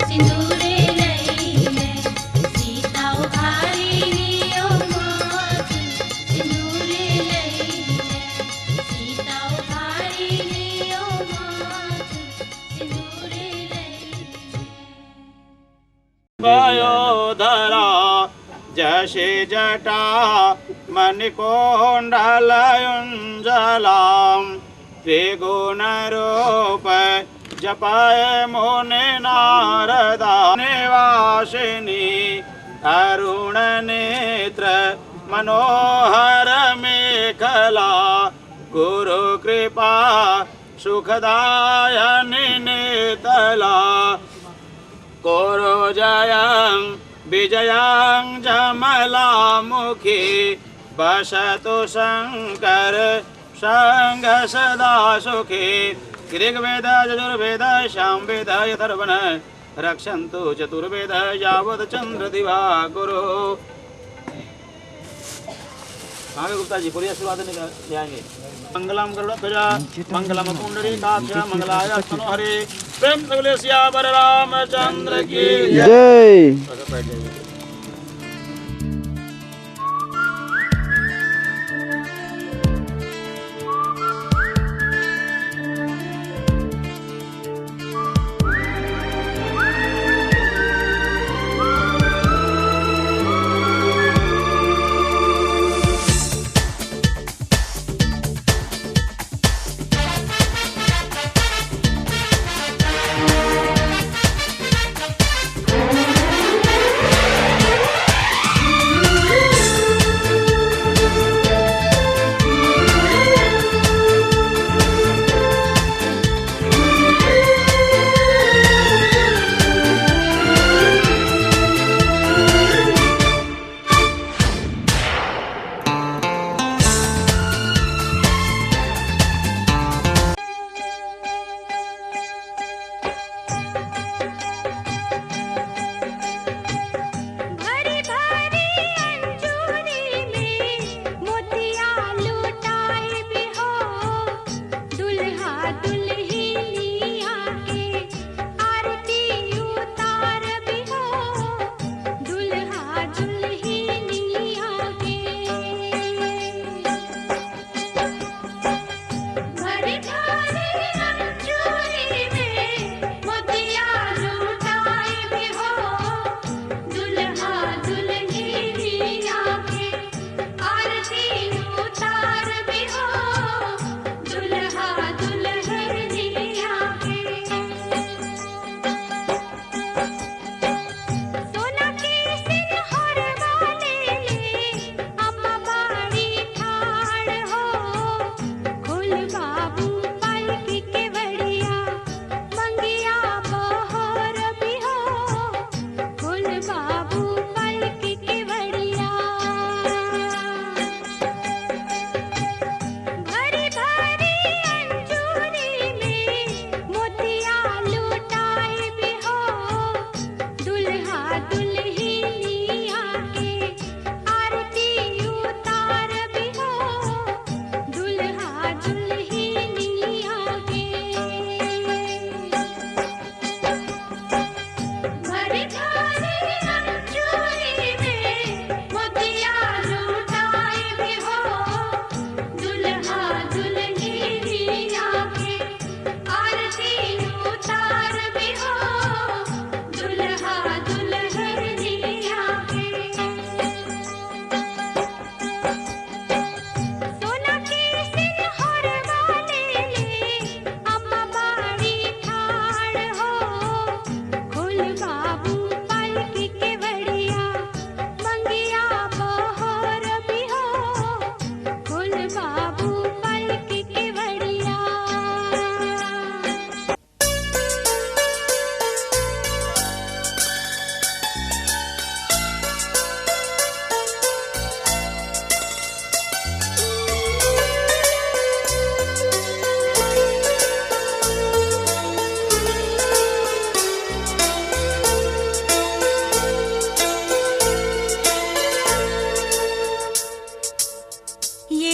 सिंदूर लहीले सीता उघारी लियो माथ सिंदूर लहीले सीता उघारी लियो माथ सिंदूर लहीले वयोधरा जशे जटा मणिकुण्डलयुञ्जलां त्रिगुणरूप जपाय मुनि नारदा निवासिनी अरुणनेत्र मनोहर मेखला गुरु कृपा सुखदायनि नेतला कुरु जयं विजयं जमलामुखी वसतु शंकर संग सदा सुखी ऋग्वेद यजुर्वेद सामवेद अथर्वण रक्षन्तु चतुर्वेद यावत् चंद्र दिवा गुरु। आगे गुप्ता जी पूरी आशीर्वाद ले आएंगे। मंगलम गरुड़ध्वजा मंगलम पुंडरीकाक्ष मंगलाय तनोहरे प्रेम सगले सियावर रामचंद्र की जय।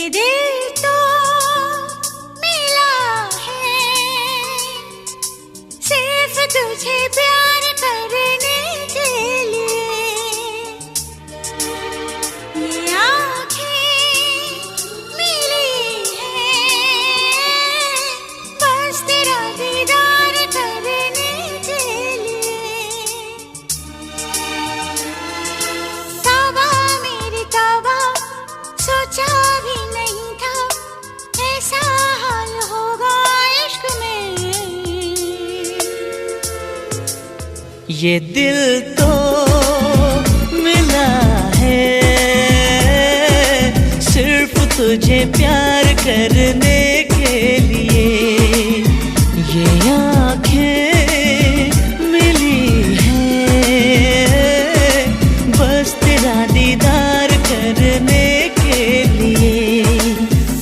दिल तो मिला है सिर्फ तुझे प्यार करने के लिए। ये आँखें मिली हैं बस तेरा दीदार करने के लिए। तौबा मेरी तौबा सोचा भी नहीं था ऐसा हाल होगा इश्क में। ये दिल तो मिला है सिर्फ तुझे प्यार करने के लिए। ये आँखें मिली हैं बस तेरा दीदार करने के लिए।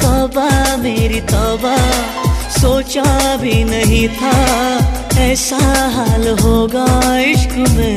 तौबा मेरी तौबा सोचा भी नहीं था ऐसा हाल होगा इश्क में।